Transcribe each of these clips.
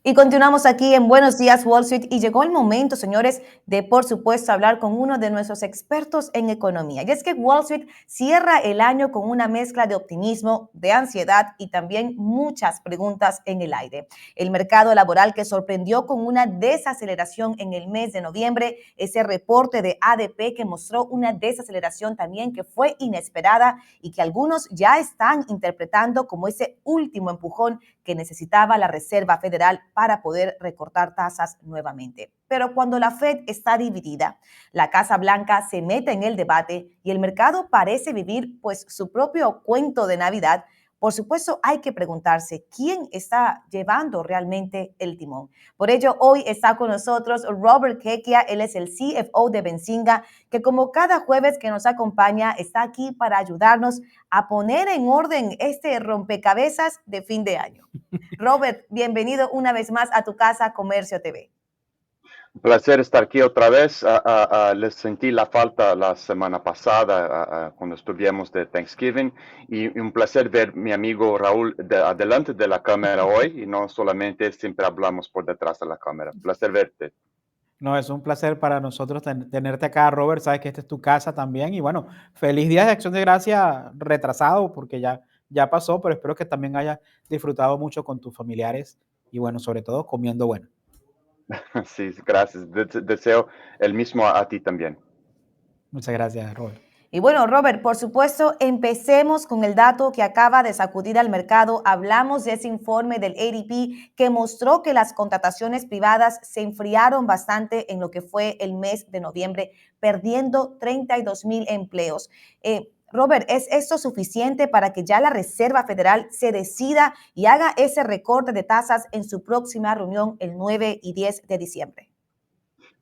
Y continuamos aquí en Buenos Días Wall Street y llegó el momento, señores, de por supuesto hablar con uno de nuestros expertos en economía. Y es que Wall Street cierra el año con una mezcla de optimismo, de ansiedad y también muchas preguntas en el aire. El mercado laboral que sorprendió con una desaceleración en el mes de noviembre, ese reporte de ADP que mostró una desaceleración también que fue inesperada y que algunos ya están interpretando como ese último empujón que necesitaba la Reserva Federal para poder recortar tasas nuevamente. Pero cuando la Fed está dividida, la Casa Blanca se mete en el debate y el mercado parece vivir pues su propio cuento de Navidad. Por supuesto, hay que preguntarse quién está llevando realmente el timón. Por ello, hoy está con nosotros Robert Kekia, él es el CFO de Benzinga, que como cada jueves que nos acompaña, está aquí para ayudarnos a poner en orden este rompecabezas de fin de año. Robert, bienvenido una vez más a tu casa Comercio TV. Un placer estar aquí otra vez. Les sentí la falta la semana pasada cuando estuvimos de Thanksgiving y un placer ver mi amigo Raúl adelante de la cámara hoy y no solamente siempre hablamos por detrás de la cámara. Placer verte. No, es un placer para nosotros tenerte acá, Robert. Sabes que esta es tu casa también. Y bueno, feliz Día de Acción de Gracia retrasado porque ya pasó, pero espero que también hayas disfrutado mucho con tus familiares y bueno, sobre todo comiendo bueno. Sí, gracias. Deseo el mismo a ti también. Muchas gracias, Robert. Y bueno, Robert, por supuesto, empecemos con el dato que acaba de sacudir al mercado. Hablamos de ese informe del ADP que mostró que las contrataciones privadas se enfriaron bastante en lo que fue el mes de noviembre, perdiendo 32,000 empleos. Robert, ¿es esto suficiente para que ya la Reserva Federal se decida y haga ese recorte de tasas en su próxima reunión el 9 y 10 de diciembre?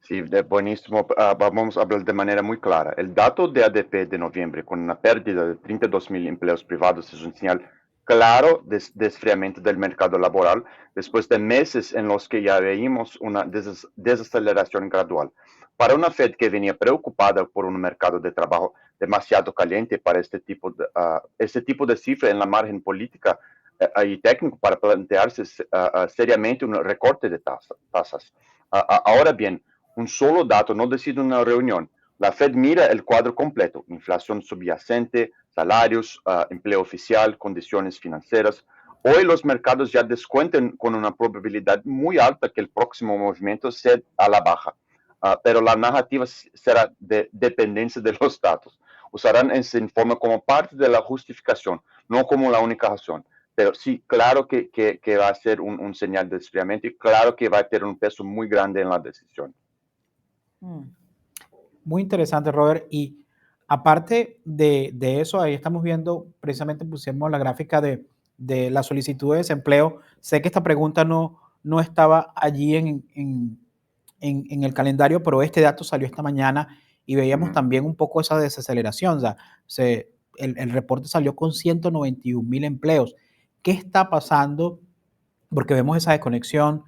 Sí, buenísimo. Vamos a hablar de manera muy clara. El dato de ADP de noviembre, con una pérdida de 32,000 empleos privados, es un señal claro de desfriamiento del mercado laboral después de meses en los que ya veíamos una desaceleración gradual. Para una Fed que venía preocupada por un mercado de trabajo demasiado caliente para este tipo de cifra en la margen política y técnico para plantearse seriamente un recorte de tasas. Ahora bien, un solo dato no decide una reunión. La Fed mira el cuadro completo: inflación subyacente, salarios, empleo oficial, condiciones financieras. Hoy los mercados ya descuentan con una probabilidad muy alta que el próximo movimiento sea a la baja. Pero la narrativa será de dependencia de los datos. Usarán ese informe como parte de la justificación, no como la única razón. Pero sí, claro que va a ser un señal de desfriamiento y claro que va a tener un peso muy grande en la decisión. Muy interesante, Robert. Y aparte de eso, ahí estamos viendo, precisamente pusimos la gráfica de la solicitud de desempleo. Sé que esta pregunta no estaba allí en el calendario, pero este dato salió esta mañana y veíamos también un poco esa desaceleración. O sea, el reporte salió con 191,000 empleos. ¿Qué está pasando? Porque vemos esa desconexión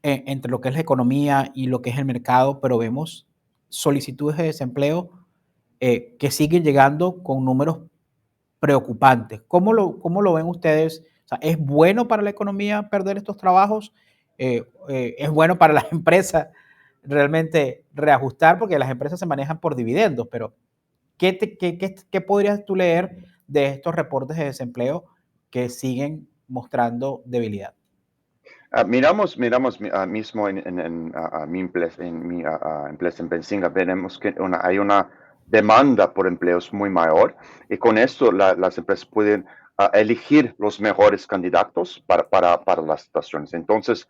entre lo que es la economía y lo que es el mercado, pero vemos solicitudes de desempleo que siguen llegando con números preocupantes. ¿Cómo lo ven ustedes? O sea, ¿es bueno para la economía perder estos trabajos? ¿Es bueno para las empresas realmente reajustar? Porque las empresas se manejan por dividendos, pero ¿qué podrías tú leer de estos reportes de desempleo que siguen mostrando debilidad? Miramos mismo en mi empresa en Benzinga, veremos que hay una demanda por empleos muy mayor y con esto las empresas pueden elegir los mejores candidatos para las estaciones. Entonces,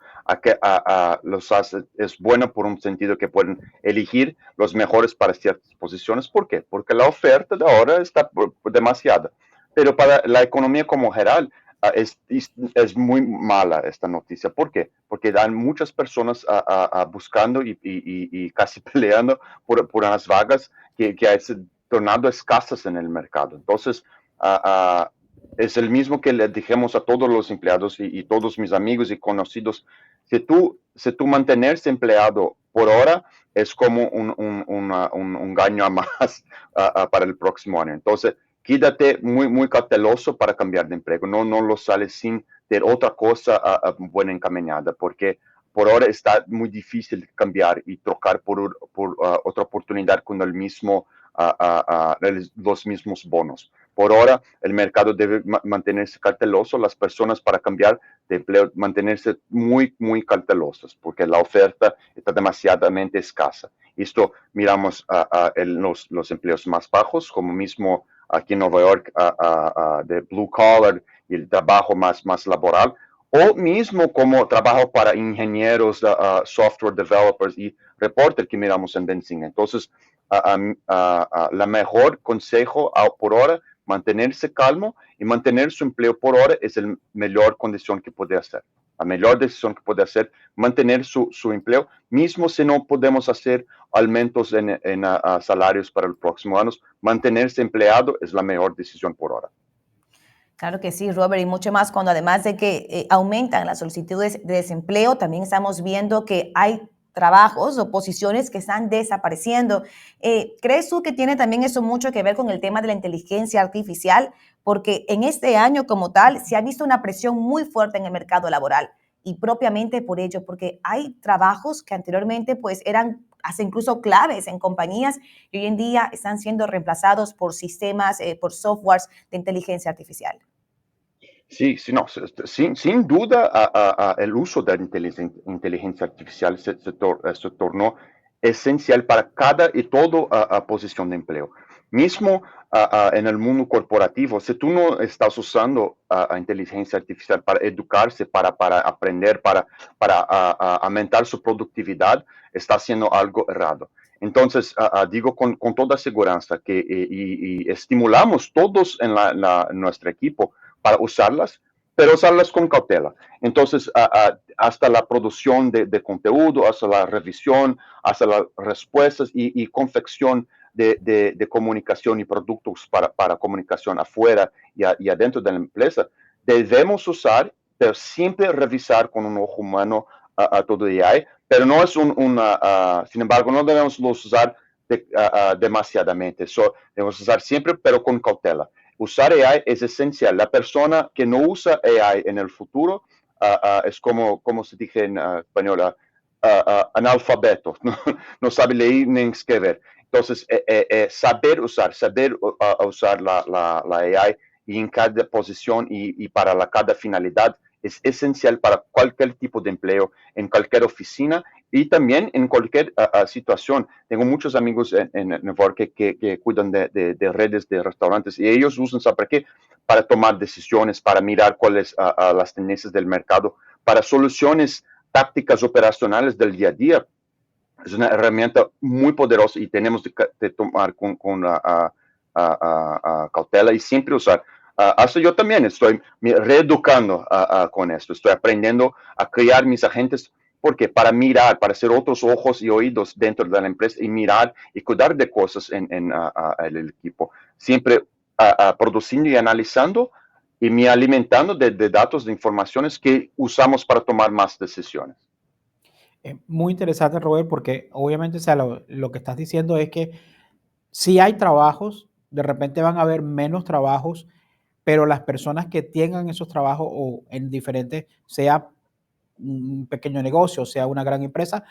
es bueno por un sentido que pueden elegir los mejores para ciertas posiciones. ¿Por qué? Porque la oferta de ahora está demasiada. Pero para la economía como general, es muy mala esta noticia. ¿Por qué? Porque dan muchas personas buscando y casi peleando por unas vagas que se tornado escasas en el mercado. Entonces, es el mismo que le dijimos a todos los empleados y todos mis amigos y conocidos. Si tú mantenerse empleado por hora es como un gaño a más para el próximo año. Entonces, quédate muy cauteloso para cambiar de empleo. No lo sales sin de otra cosa buena encaminada, porque por ahora está muy difícil cambiar y trocar por otra oportunidad con el mismo, los mismos bonos. Por ahora, el mercado debe mantenerse cauteloso, las personas para cambiar de empleo mantenerse muy, muy cautelosos, porque la oferta está demasiadamente escasa. Esto miramos los empleos más bajos, como mismo aquí en Nueva York, de blue collar y el trabajo más laboral, o mismo como trabajo para ingenieros, software developers y reporter que miramos en Benzing. Entonces, la mejor consejo por ahora, mantenerse calmo y mantener su empleo por ahora es la mejor condición que puede hacer. La mejor decisión que puede hacer, mantener su empleo, mismo si no podemos hacer aumentos en salarios para los próximos años, mantenerse empleado es la mejor decisión por ahora. Claro que sí, Robert, y mucho más cuando además de que aumentan las solicitudes de desempleo, también estamos viendo que hay trabajos o posiciones que están desapareciendo. ¿Crees tú que tiene también eso mucho que ver con el tema de la inteligencia artificial? Porque en este año como tal se ha visto una presión muy fuerte en el mercado laboral y propiamente por ello, porque hay trabajos que anteriormente pues eran hasta incluso claves en compañías y hoy en día están siendo reemplazados por sistemas, por softwares de inteligencia artificial. Sí, sí, no, sin duda el uso de la inteligencia artificial se tornó esencial para cada y toda posición de empleo. Mismo en el mundo corporativo, si tú no estás usando inteligencia artificial para educarse, para aprender, para aumentar su productividad, está haciendo algo errado. Entonces, digo con toda seguridad que y estimulamos todos en nuestro equipo para usarlas, pero usarlas con cautela. Entonces, hasta la producción de contenido, hasta la revisión, hasta las respuestas y confección de comunicación y productos para comunicación afuera y adentro de la empresa, debemos usar, pero siempre revisar con un ojo humano a todo AI, pero no es sin embargo, no debemos usar demasiadamente. Debemos usar siempre, pero con cautela. Usar AI es esencial. La persona que no usa AI en el futuro es como se dice en español, analfabeto, no sabe leer ni escribir. Entonces, saber usar la AI y en cada posición y para cada finalidad es esencial para cualquier tipo de empleo, en cualquier oficina y también en cualquier situación. Tengo muchos amigos en Nueva York que cuidan de redes de restaurantes y ellos usan, ¿sabe qué? Para tomar decisiones, para mirar cuáles las tendencias del mercado, para soluciones tácticas operacionales del día a día. Es una herramienta muy poderosa y tenemos de tomar con cautela y siempre usar. Hasta yo también estoy me reeducando con esto, estoy aprendiendo a crear mis agentes porque para mirar, para hacer otros ojos y oídos dentro de la empresa y mirar y cuidar de cosas en el equipo. Siempre produciendo y analizando y me alimentando de datos, de informaciones que usamos para tomar más decisiones. Muy interesante, Robert, porque obviamente, o sea, lo que estás diciendo es que si hay trabajos, de repente van a haber menos trabajos, pero las personas que tengan esos trabajos o en diferentes, sea un pequeño negocio, sea una gran empresa,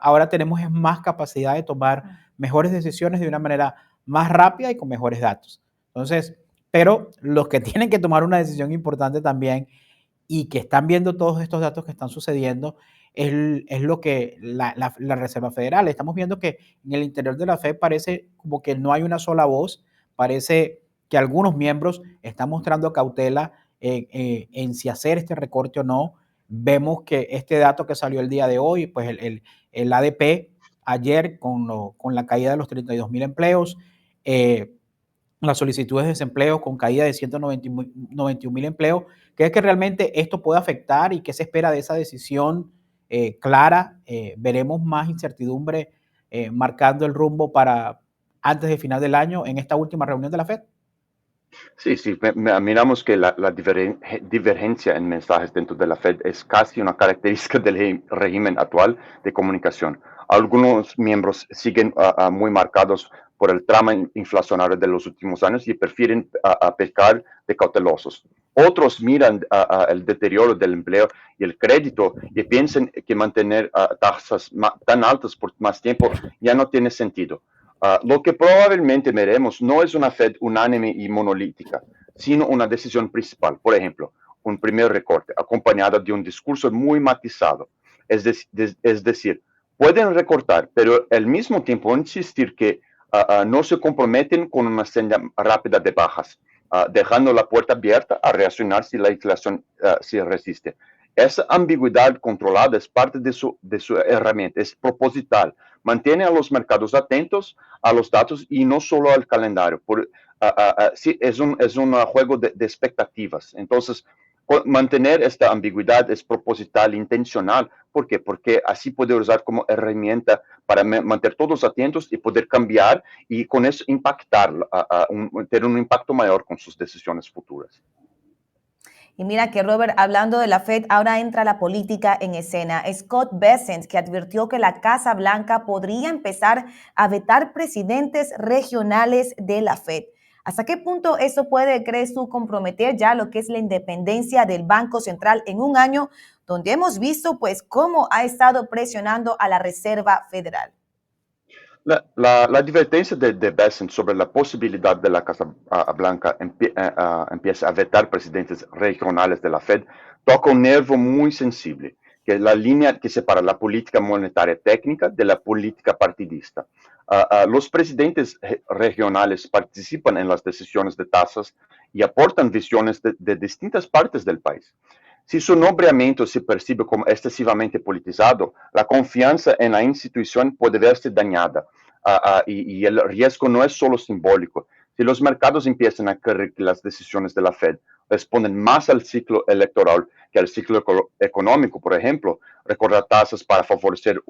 ahora tenemos es más capacidad de tomar mejores decisiones de una manera más rápida y con mejores datos. Entonces, pero los que tienen que tomar una decisión importante también y que están viendo todos estos datos que están sucediendo, es lo que la Reserva Federal. Estamos viendo que en el interior de la Fed parece como que no hay una sola voz, parece que algunos miembros están mostrando cautela en si hacer este recorte o no. Vemos que este dato que salió el día de hoy, pues el ADP ayer con la caída de los 32,000 empleos, las solicitudes de desempleo con caída de 191,000 empleos. ¿Crees que realmente esto puede afectar y qué se espera de esa decisión clara? ¿Veremos más incertidumbre marcando el rumbo para antes del final del año en esta última reunión de la FED? Sí, sí, miramos que la divergencia en mensajes dentro de la Fed es casi una característica del régimen actual de comunicación. Algunos miembros siguen muy marcados por el trama inflacionario de los últimos años y prefieren pecar de cautelosos. Otros miran el deterioro del empleo y el crédito y piensan que mantener tasas tan altas por más tiempo ya no tiene sentido. Lo que probablemente veremos no es una Fed unánime y monolítica, sino una decisión principal. Por ejemplo, un primer recorte acompañado de un discurso muy matizado. Es decir, pueden recortar, pero al mismo tiempo insistir que no se comprometen con una senda rápida de bajas, dejando la puerta abierta a reaccionar si la inflación se resiste. Esa ambigüedad controlada es parte de su herramienta, es proposital, mantiene a los mercados atentos a los datos y no solo al calendario. Sí, es un juego de expectativas. Entonces, mantener esta ambigüedad es proposital, intencional. ¿Por qué? Porque así puede usar como herramienta para mantener todos atentos y poder cambiar y con eso impactar, tener un impacto mayor con sus decisiones futuras. Y mira que Robert, hablando de la Fed, ahora entra la política en escena. Scott Bessent, que advirtió que la Casa Blanca podría empezar a vetar presidentes regionales de la Fed. ¿Hasta qué punto eso puede, crees tú, comprometer ya lo que es la independencia del Banco Central en un año donde hemos visto pues cómo ha estado presionando a la Reserva Federal? La advertencia de Bessent sobre la posibilidad de la Casa Blanca empiece a vetar presidentes regionales de la Fed toca un nervio muy sensible, que es la línea que separa la política monetaria técnica de la política partidista. Los presidentes regionales participan en las decisiones de tasas y aportan visiones de distintas partes del país. Si su nombramiento se percibe como excesivamente politizado, la confianza en la institución puede verse dañada y el riesgo no es solo simbólico. Si los mercados empiezan a creer que las decisiones de la Fed responden más al ciclo electoral que al ciclo económico, por ejemplo, recordar tasas para favorecer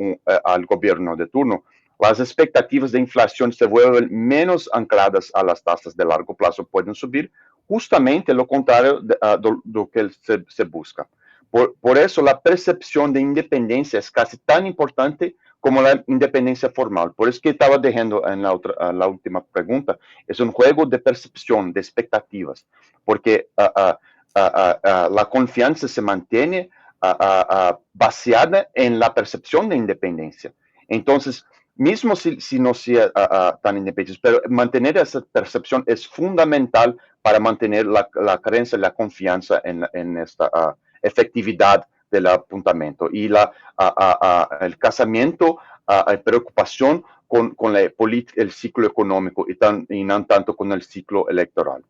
al gobierno de turno, las expectativas de inflación se vuelven menos ancladas a las tasas de largo plazo, pueden subir justamente lo contrario de lo que se busca. Por eso la percepción de independencia es casi tan importante como la independencia formal. Por eso que estaba dejando en la última pregunta, es un juego de percepción, de expectativas, porque la confianza se mantiene basada en la percepción de independencia. Entonces, mismo si no sea tan independiente, pero mantener esa percepción es fundamental para mantener la creencia, la confianza en esta efectividad del apuntamiento y el casamiento, preocupación con el ciclo económico y no tanto con el ciclo electoral.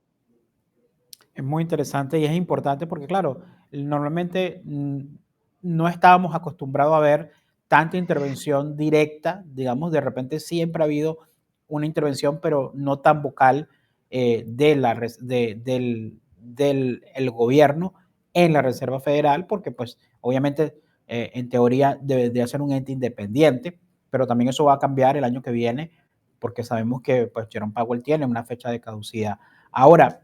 Es muy interesante y es importante porque, claro, normalmente no estábamos acostumbrados a ver tanta intervención directa, digamos, de repente siempre ha habido una intervención, pero no tan vocal del el gobierno en la Reserva Federal, porque pues obviamente en teoría debe de ser un ente independiente, pero también eso va a cambiar el año que viene, porque sabemos que pues Jerome Powell tiene una fecha de caducidad. Ahora,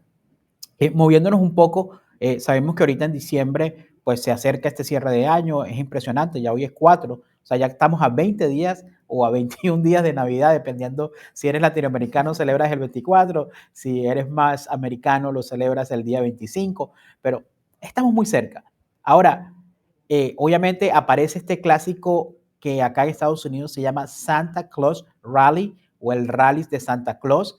moviéndonos un poco, sabemos que ahorita en diciembre pues se acerca este cierre de año, es impresionante, ya hoy es 4, o sea, ya estamos a 20 días o a 21 días de Navidad, dependiendo si eres latinoamericano celebras el 24, si eres más americano lo celebras el día 25, pero estamos muy cerca. Ahora, obviamente aparece este clásico que acá en Estados Unidos se llama Santa Claus Rally o el Rally de Santa Claus,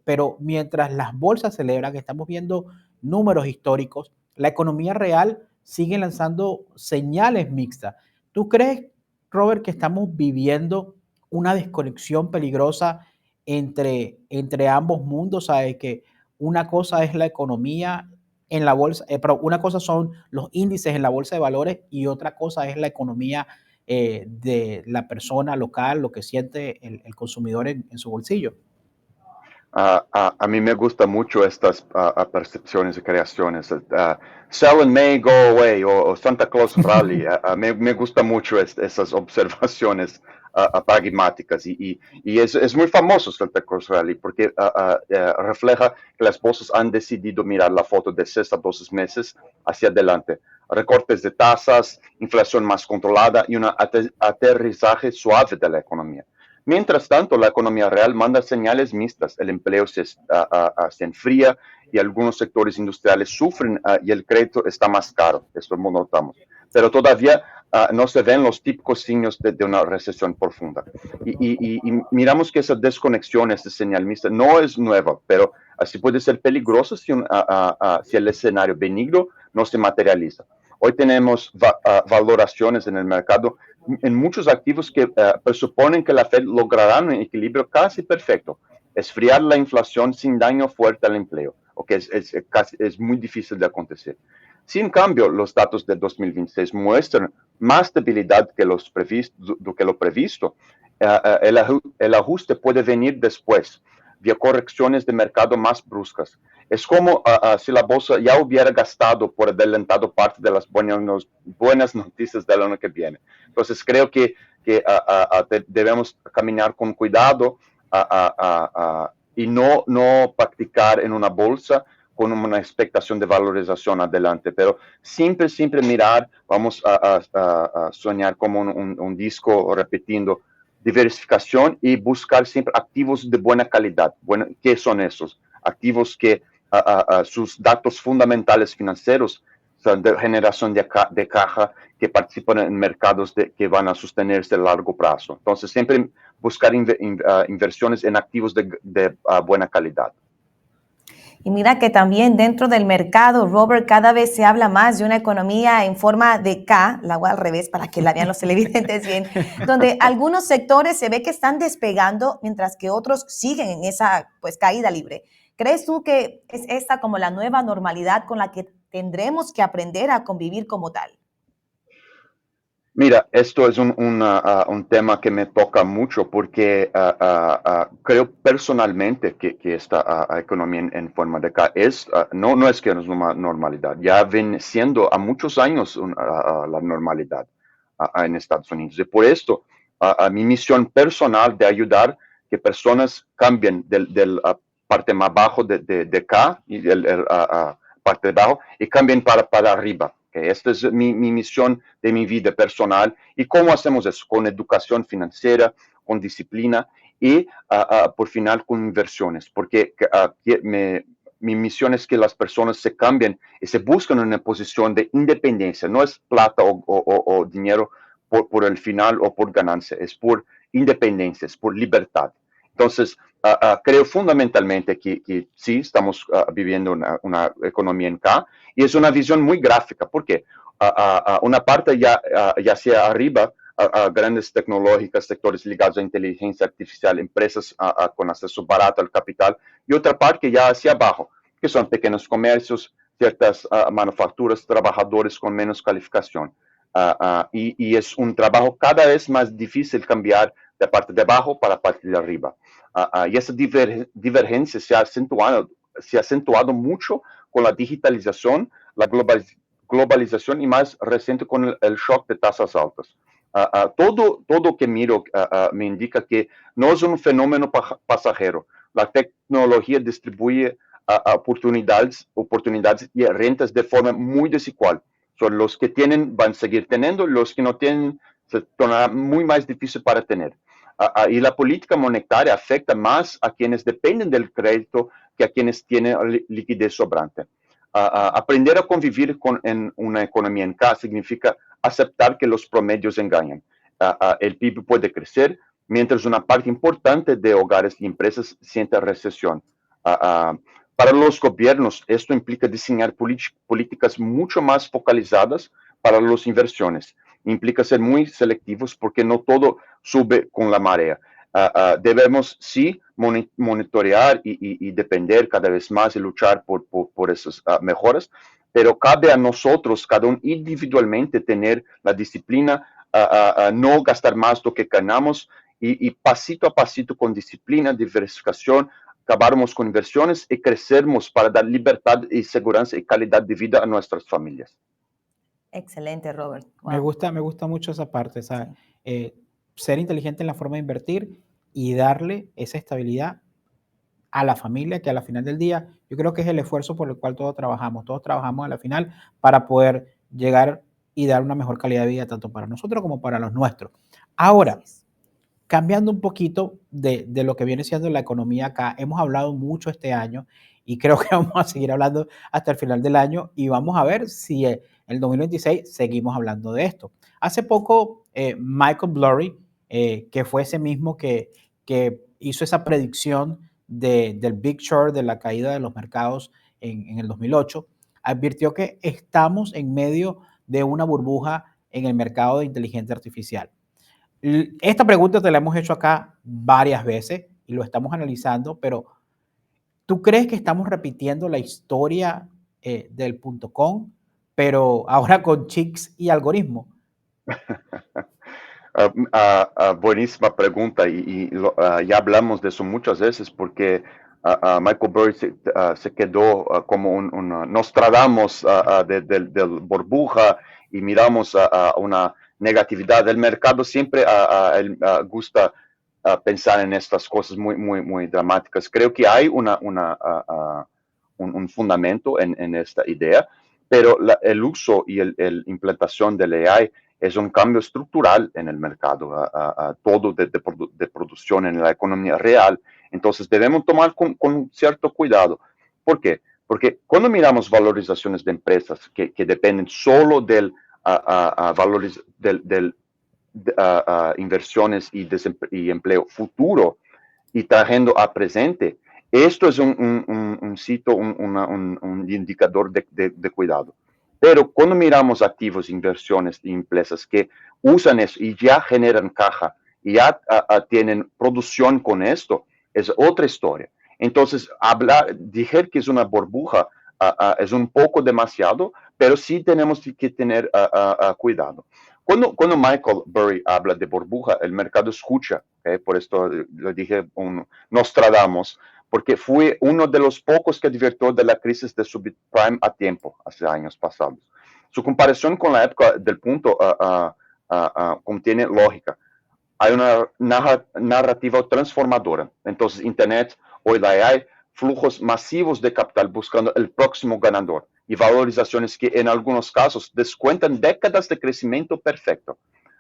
pero mientras las bolsas celebran, estamos viendo números históricos, la economía real sigue lanzando señales mixtas. ¿Tú crees, Robert, que estamos viviendo una desconexión peligrosa entre ambos mundos? ¿Sabes? Que una cosa es la economía en la bolsa, pero una cosa son los índices en la bolsa de valores y otra cosa es la economía de la persona local, lo que siente el consumidor en su bolsillo. A mí me gusta mucho estas percepciones y creaciones. Sell in May, Go Away o Santa Claus Rally. Me gusta mucho esas observaciones pragmáticas y es muy famoso Santa Claus Rally porque refleja que las voces han decidido mirar la foto de 6 a 12 meses hacia adelante. Recortes de tasas, inflación más controlada y un aterrizaje suave de la economía. Mientras tanto, la economía real manda señales mixtas. El empleo se enfría y algunos sectores industriales sufren y el crédito está más caro. Eso lo notamos. Pero todavía no se ven los típicos signos de una recesión profunda. Y miramos que esa desconexión, esa señal mixta, no es nueva, pero así puede ser peligroso si el escenario benigno no se materializa. Hoy tenemos valoraciones en el mercado en muchos activos que presuponen que la Fed logrará un equilibrio casi perfecto, esfriar la inflación sin daño fuerte al empleo, o que es muy difícil de acontecer. Si en cambio los datos de 2026 muestran más debilidad que lo previsto, el ajuste puede venir después, vía correcciones de mercado más bruscas. Es como si la bolsa ya hubiera gastado por adelantado parte de las buenas noticias del año que viene. Entonces creo que debemos caminar con cuidado y no practicar en una bolsa con una expectación de valorización adelante, pero siempre mirar, vamos a soñar como un disco repitiendo, diversificación y buscar siempre activos de buena calidad. Bueno, ¿qué son esos? Activos que sus datos fundamentales financieros son de generación de caja, que participan en mercados que van a sostenerse a largo plazo. Entonces, siempre buscar inversiones en activos de buena calidad. Y mira que también dentro del mercado, Robert, cada vez se habla más de una economía en forma de K, la hago al revés para que la vean los televidentes bien, donde algunos sectores se ve que están despegando, mientras que otros siguen en esa caída libre. ¿Crees tú que es esta como la nueva normalidad con la que tendremos que aprender a convivir como tal? Mira, esto es un tema que me toca mucho porque creo personalmente que esta economía en forma de K no es que es una normalidad, ya viene siendo a muchos años la normalidad en Estados Unidos. Y por esto, mi misión personal de ayudar que personas cambien del parte más bajo de K y del parte de abajo y cambien para arriba. Okay, esta es mi misión de mi vida personal. ¿Y cómo hacemos eso? Con educación financiera, con disciplina y, por final, con inversiones. Porque mi misión es que las personas se cambien y se busquen una posición de independencia. No es plata o dinero por el final o por ganancia. Es por independencia, es por libertad. Entonces, creo fundamentalmente que sí, estamos viviendo una economía en K, y es una visión muy gráfica, porque una parte ya sea arriba, grandes tecnológicas, sectores ligados a inteligencia artificial, empresas con acceso barato al capital, y otra parte ya hacia abajo, que son pequeños comercios, ciertas manufacturas, trabajadores con menos calificación. Y es un trabajo cada vez más difícil cambiar de parte de abajo para la parte de arriba. Y esa divergencia se ha acentuado mucho con la digitalización, la globalización y más reciente con el shock de tasas altas. Todo que miro me indica que no es un fenómeno pasajero. La tecnología distribuye oportunidades y rentas de forma muy desigual. Son los que tienen van a seguir teniendo, los que no tienen se tornará muy más difícil para tener. Y la política monetaria afecta más a quienes dependen del crédito que a quienes tienen liquidez sobrante. Aprender a convivir en una economía en K significa aceptar que los promedios engañan. El PIB puede crecer mientras una parte importante de hogares y empresas siente recesión. Para los gobiernos, esto implica diseñar políticas mucho más focalizadas para las inversiones. Implica ser muy selectivos porque no todo sube con la marea. Debemos sí monitorear y depender cada vez más y luchar por esas mejoras, pero cabe a nosotros, cada uno individualmente, tener la disciplina, no gastar más de lo que ganamos y pasito a pasito con disciplina, diversificación, acabáramos con inversiones y crecermos para dar libertad y seguridad y calidad de vida a nuestras familias. Excelente, Robert. Me Wow. gusta, me gusta mucho esa parte, o sea, Sí. ser inteligente en la forma de invertir y darle esa estabilidad a la familia, que a la final del día, yo creo que es el esfuerzo por el cual todos trabajamos a la final para poder llegar y dar una mejor calidad de vida tanto para nosotros como para los nuestros. Así Ahora, es. cambiando un poquito de lo que viene siendo la economía acá, hemos hablado mucho este año y creo que vamos a seguir hablando hasta el final del año y vamos a ver si el 2026 seguimos hablando de esto. Hace poco, Michael Burry, que fue ese mismo que hizo esa predicción del Big Short, de la caída de los mercados en el 2008, advirtió que estamos en medio de una burbuja en el mercado de inteligencia artificial. Esta pregunta te la hemos hecho acá varias veces y lo estamos analizando, pero ¿tú crees que estamos repitiendo la historia del punto com, pero ahora con chips y algoritmos? Buenísima pregunta y ya hablamos de eso muchas veces porque Michael Burry se quedó como Nostradamus del burbuja y miramos a una negatividad del mercado. Siempre él, gusta pensar en estas cosas muy dramáticas. Creo que hay un fundamento en esta idea, pero el uso y la implantación del AI es un cambio estructural en el mercado, todo de producción en la economía real. Entonces debemos tomar con cierto cuidado. ¿Por qué? Porque cuando miramos valorizaciones de empresas que dependen solo del inversiones y empleo futuro y trayendo a presente, esto es un sitio, un indicador de cuidado. Pero cuando miramos activos, inversiones y empresas que usan eso y ya generan caja y ya tienen producción con esto, es otra historia. Entonces, decir que es una burbuja es un poco demasiado, pero sí tenemos que tener cuidado. Cuando Michael Burry habla de burbuja, el mercado escucha, ¿okay? Por esto lo dije, Nostradamus, porque fue uno de los pocos que advirtió de la crisis de subprime a tiempo, hace años pasados. Su comparación con la época del punto contiene lógica. Hay una narrativa transformadora. Entonces, Internet, hoy hay flujos masivos de capital buscando el próximo ganador y valorizaciones que en algunos casos descuentan décadas de crecimiento perfecto.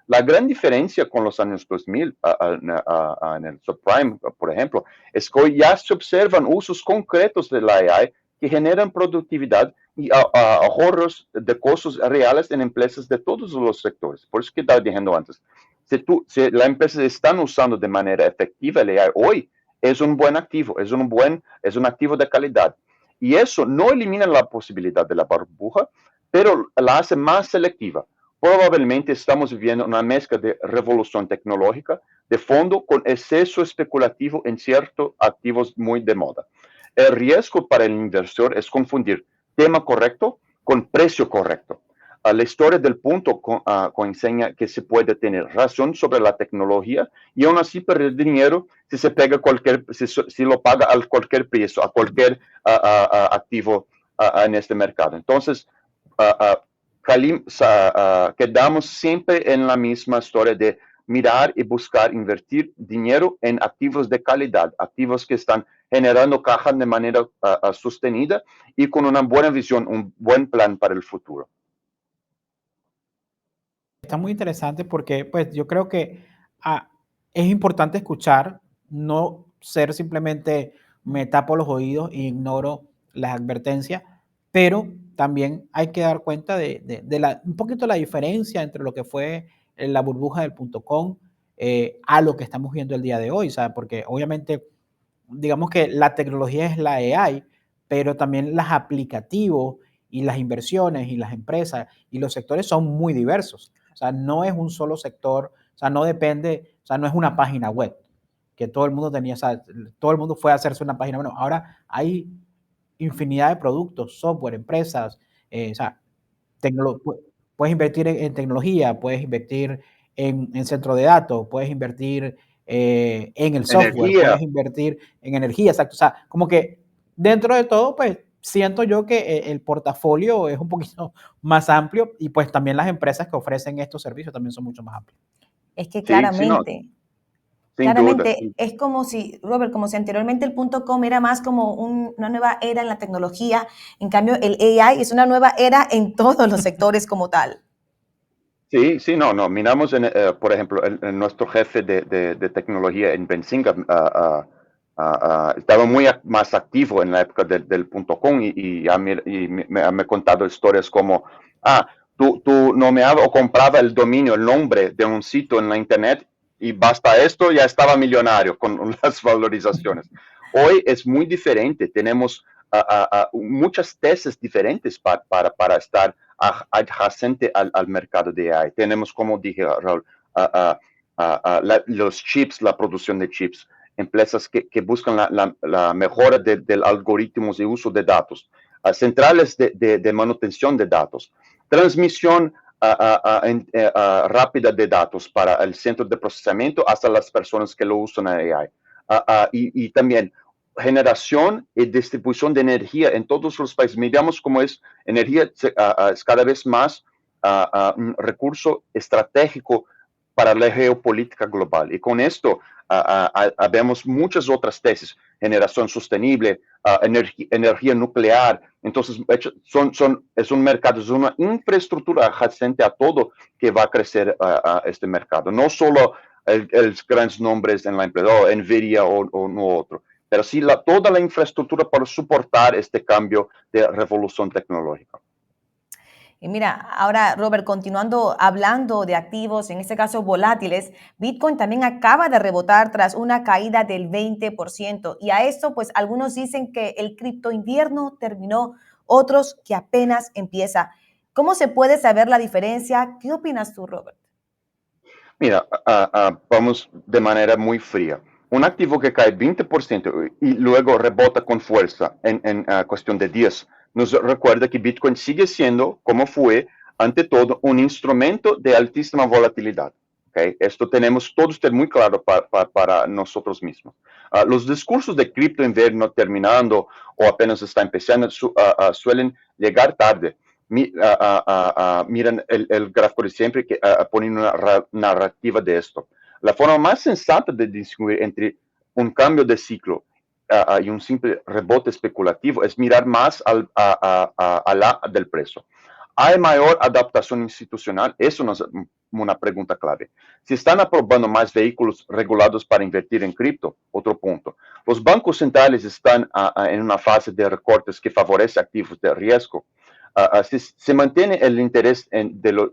La gran diferencia con los años 2000 en el subprime, por ejemplo, es que hoy ya se observan usos concretos de la AI que generan productividad y ahorros de costos reales en empresas de todos los sectores. Por eso que estaba diciendo antes, si la empresa está usando de manera efectiva el AI hoy, es un buen activo, es un activo de calidad. Y eso no elimina la posibilidad de la burbuja, pero la hace más selectiva. Probablemente estamos viviendo una mezcla de revolución tecnológica de fondo con exceso especulativo en ciertos activos muy de moda. El riesgo para el inversor es confundir tema correcto con precio correcto. La historia del punto enseña que se puede tener razón sobre la tecnología y aún así perder dinero si se pega si lo paga a cualquier precio, a cualquier activo en este mercado. Entonces, quedamos siempre en la misma historia de mirar y buscar invertir dinero en activos de calidad, activos que están generando caja de manera sostenida y con una buena visión, un buen plan para el futuro. Está muy interesante porque, pues, yo creo que ah, es importante escuchar, no ser simplemente me tapo los oídos e ignoro las advertencias, pero también hay que dar cuenta de un poquito la diferencia entre lo que fue la burbuja del punto com a lo que estamos viendo el día de hoy, ¿sabes? Porque obviamente, digamos que la tecnología es la AI, pero también los aplicativos y las inversiones y las empresas y los sectores son muy diversos. O sea, no es un solo sector, o sea, no depende, o sea, no es una página web que todo el mundo tenía, o sea, todo el mundo fue a hacerse una página. Bueno, ahora hay infinidad de productos, software, empresas, o sea, puedes invertir en tecnología, puedes invertir en centro de datos, puedes invertir en el software, Energía. puedes invertir en energía, exacto. O sea, como que dentro de todo, pues siento yo que el portafolio es un poquito más amplio y pues también las empresas que ofrecen estos servicios también son mucho más amplias. Es que Sí, sí, no, claramente, sin duda. es como si, Robert, como si anteriormente el .com era más como una nueva era en la tecnología, en cambio el AI es una nueva era en todos los sectores como tal. Sí, sí, no, no. Miramos, por ejemplo, nuestro jefe de tecnología en Benzinga estaba muy más activo en la época del punto com y me ha contado historias como, tú nomeaba o compraba el dominio, el nombre de un sitio en la internet y basta esto, ya estaba millonario con las valorizaciones. Hoy es muy diferente, tenemos muchas tesis diferentes para estar adyacente al mercado de AI. Tenemos, como dije, Raúl, los chips, la producción de chips, empresas que buscan la mejora del algoritmos de uso de datos, centrales de manutención de datos, transmisión rápida de datos para el centro de procesamiento hasta las personas que lo usan en AI. Y también generación y distribución de energía en todos los países. Miramos cómo es energía es cada vez más un recurso estratégico para la geopolítica global. Y con esto vemos muchas otras tesis, generación sostenible, energía nuclear. Entonces, es un mercado, es una infraestructura adyacente a todo que va a crecer este mercado. No solo los grandes nombres en la empresa, Nvidia o no otro, pero sí toda la infraestructura para soportar este cambio de revolución tecnológica. Y mira, ahora, Robert, continuando hablando de activos, en este caso volátiles, Bitcoin también acaba de rebotar tras una caída del 20%. Y a esto, pues algunos dicen que el cripto invierno terminó, otros que apenas empieza. ¿Cómo se puede saber la diferencia? ¿Qué opinas tú, Robert? Mira, vamos de manera muy fría. Un activo que cae 20% y luego rebota con fuerza en cuestión de días, nos recuerda que Bitcoin sigue siendo, como fue, ante todo, un instrumento de altísima volatilidad. ¿Okay? Esto tenemos todos muy claro para nosotros mismos. Los discursos de cripto invierno terminando o apenas está empezando suelen llegar tarde. Miran el gráfico de siempre que ponen una narrativa de esto. La forma más sensata de distinguir entre un cambio de ciclo y un simple rebote especulativo es mirar más a la del precio. ¿Hay mayor adaptación institucional? Eso es una pregunta clave. Si están aprobando más vehículos regulados para invertir en cripto, otro punto. Los bancos centrales están en una fase de recortes que favorece activos de riesgo. Se mantiene el interés de los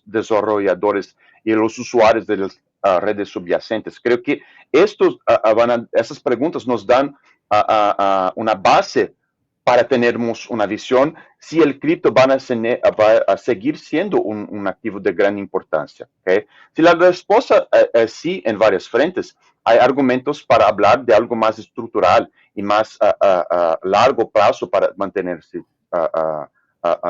desarrolladores y los usuarios de las redes subyacentes. Creo que esas preguntas nos dan una base para tener una visión si el cripto va a seguir siendo un activo de gran importancia. ¿Okay? Si la respuesta es sí en varias frentes, hay argumentos para hablar de algo más estructural y más largo plazo para mantenerse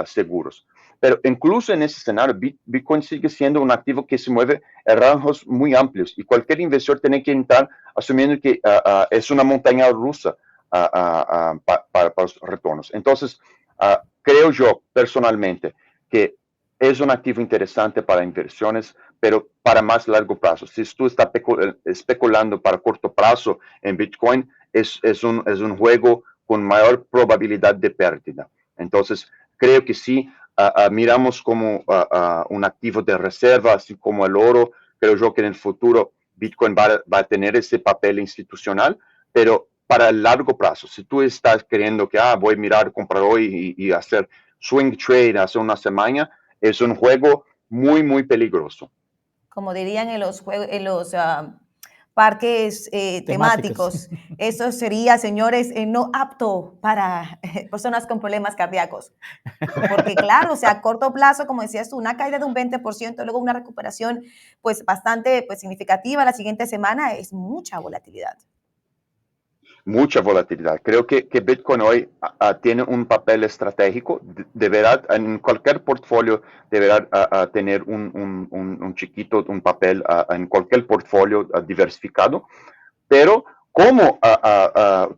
seguros. Pero incluso en ese escenario, Bitcoin sigue siendo un activo que se mueve en rangos muy amplios y cualquier inversor tiene que entrar asumiendo que es una montaña rusa para los retornos. Entonces, creo yo personalmente que es un activo interesante para inversiones, pero para más largo plazo. Si tú estás especulando para corto plazo en Bitcoin, es un juego con mayor probabilidad de pérdida. Entonces, creo que sí, miramos como un activo de reserva, así como el oro. Creo yo que en el futuro Bitcoin va a tener ese papel institucional, pero para el largo plazo, si tú estás queriendo que voy a mirar, comprar hoy y hacer swing trade hace una semana, es un juego muy, muy peligroso. Como dirían en los parques temáticos, eso sería, señores, no apto para personas con problemas cardíacos. Porque claro, o sea, a corto plazo, como decías tú, una caída de un 20%, luego una recuperación pues bastante pues, significativa la siguiente semana, es mucha volatilidad. mucha volatilidad. Creo que Bitcoin hoy tiene un papel estratégico. Deberá, en cualquier portfolio, deberá tener un chiquito, un papel en cualquier portfolio diversificado. Pero como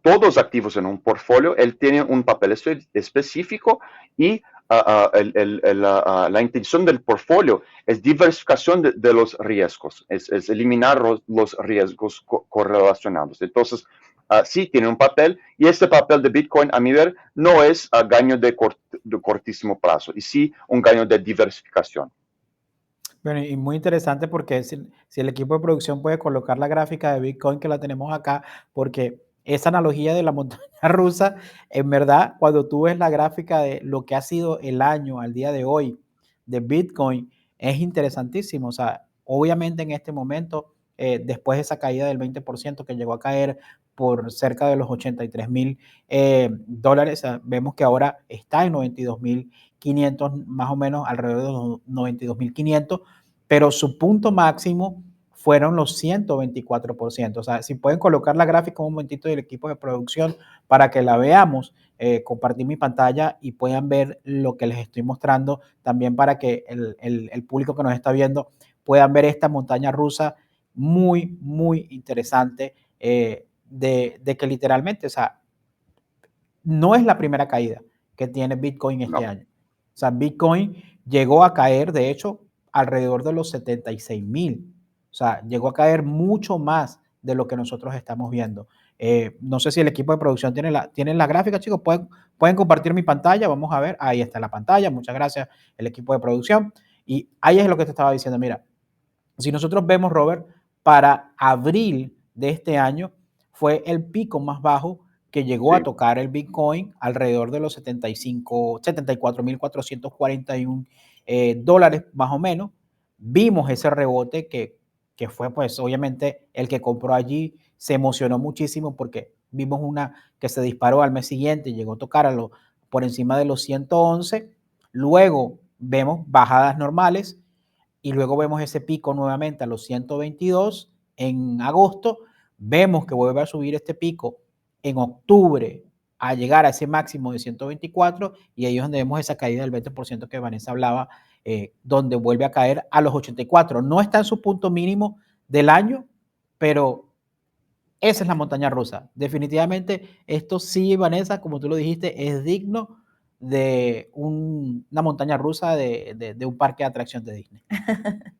todos los activos en un portfolio, él tiene un papel específico y la intención del portfolio es diversificación de los riesgos, es eliminar los riesgos correlacionados. Entonces, sí tiene un papel y este papel de Bitcoin, a mi ver, no es gaño de cortísimo plazo, y sí un gaño de diversificación. Bueno, y muy interesante porque si el equipo de producción puede colocar la gráfica de Bitcoin que la tenemos acá, porque esa analogía de la montaña rusa, en verdad, cuando tú ves la gráfica de lo que ha sido el año al día de hoy de Bitcoin, es interesantísimo. O sea, obviamente en este momento, después de esa caída del 20% que llegó a caer por cerca de los 83,000 dólares, vemos que ahora está en 92,500, más o menos alrededor de los 92,500, pero su punto máximo fueron los 124%. O sea, si pueden colocar la gráfica un momentito del equipo de producción para que la veamos, compartir mi pantalla y puedan ver lo que les estoy mostrando, también para que el público que nos está viendo puedan ver esta montaña rusa muy, muy interesante, de que literalmente, o sea, no es la primera caída que tiene Bitcoin este No. año. O sea, Bitcoin llegó a caer, de hecho, alrededor de los 76,000. O sea, llegó a caer mucho más de lo que nosotros estamos viendo. No sé si el equipo de producción tiene la gráfica, chicos. Pueden compartir mi pantalla. Vamos a ver. Ahí está la pantalla. Muchas gracias, el equipo de producción. Y ahí es lo que te estaba diciendo. Mira, si nosotros vemos, Robert, para abril de este año fue el pico más bajo que llegó a tocar el Bitcoin, alrededor de los 74,441 dólares más o menos. Vimos ese rebote que fue, pues, obviamente, el que compró allí se emocionó muchísimo porque vimos una que se disparó al mes siguiente y llegó a tocar por encima de los 111. Luego vemos bajadas normales y luego vemos ese pico nuevamente a los 122 en agosto. Vemos que vuelve a subir este pico en octubre a llegar a ese máximo de 124, y ahí es donde vemos esa caída del 20% que Vanessa hablaba, donde vuelve a caer a los 84. No está en su punto mínimo del año, pero esa es la montaña rusa. Definitivamente esto sí, Vanessa, como tú lo dijiste, es digno de una montaña rusa de un parque de atracción de Disney.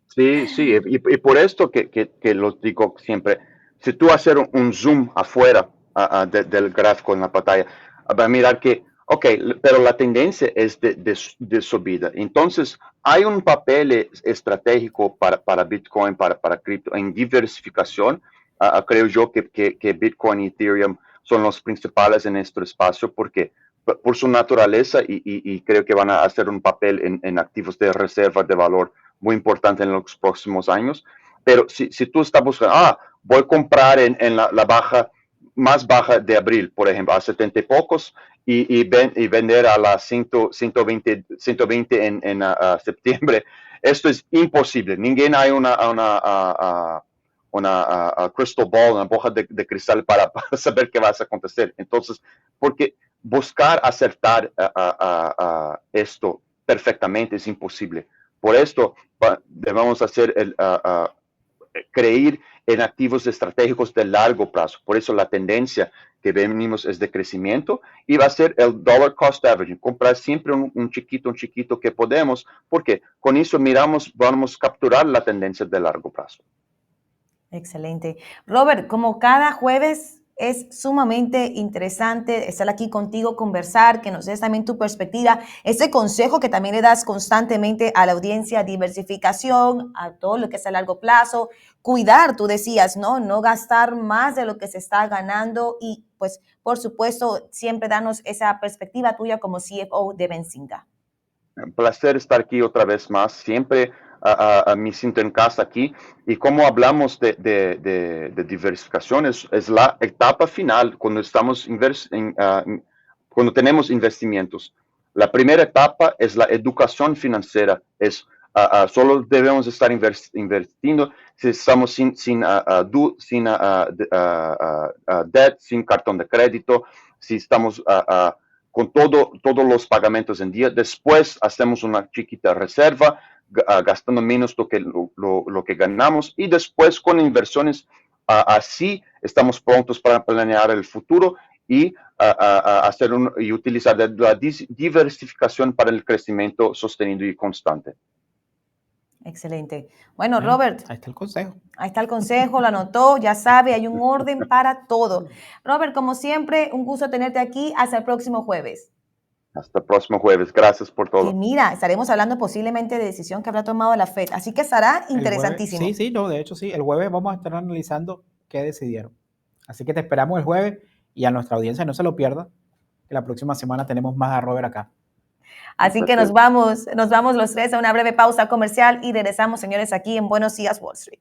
Sí, sí, y por esto que lo digo siempre, si tú hacer un zoom afuera del gráfico en la pantalla, va a mirar que, ok, pero la tendencia es de subida. Entonces, hay un papel estratégico para Bitcoin, para cripto, en diversificación. Creo yo que Bitcoin y Ethereum son los principales en este espacio porque por su naturaleza y creo que van a hacer un papel en activos de reserva de valor muy importante en los próximos años. Pero si tú estás buscando, voy a comprar en la baja, más baja de abril, por ejemplo, a 70 y pocos, y vender a las 120 en septiembre, esto es imposible. Ninguém hay una crystal ball, una boja de cristal para saber qué va a acontecer. Entonces, porque buscar acertar esto perfectamente es imposible. Por esto debemos hacer creer en activos estratégicos de largo plazo. Por eso la tendencia que venimos es de crecimiento y va a ser el dollar cost averaging. Comprar siempre un chiquito que podemos, porque con eso vamos a capturar la tendencia de largo plazo. Excelente. Robert, como cada jueves es sumamente interesante estar aquí contigo, conversar, que nos des también tu perspectiva, ese consejo que también le das constantemente a la audiencia, diversificación, a todo lo que es a largo plazo, cuidar, tú decías, ¿no? No gastar más de lo que se está ganando y, pues, por supuesto, siempre darnos esa perspectiva tuya como CFO de Benzinga. Un placer estar aquí otra vez más. Siempre me siento en casa aquí. Y como hablamos de diversificación, es la etapa final cuando cuando tenemos investimientos. La primera etapa es la educación financiera, es solo debemos estar invirtiendo si estamos sin debt, sin cartón de crédito, si estamos con todos los pagamentos en día. Después hacemos una chiquita reserva, gastando menos lo que ganamos, y después con inversiones así estamos prontos para planear el futuro y y utilizar la diversificación para el crecimiento sostenido y constante. Excelente. Bueno, Robert, ahí está el consejo. Ahí está el consejo, lo anotó, ya sabe, hay un orden para todo. Robert, como siempre, un gusto tenerte aquí. Hasta el próximo jueves. Hasta el próximo jueves. Gracias por todo. Que mira, estaremos hablando posiblemente de decisión que habrá tomado la FED, así que estará interesantísimo. Jueves, sí, no, de hecho sí, el jueves vamos a estar analizando qué decidieron. Así que te esperamos el jueves y a nuestra audiencia no se lo pierda, que la próxima semana tenemos más a Robert acá. Así que nos vamos los tres a una breve pausa comercial y regresamos, señores, aquí en Buenos Días, Wall Street.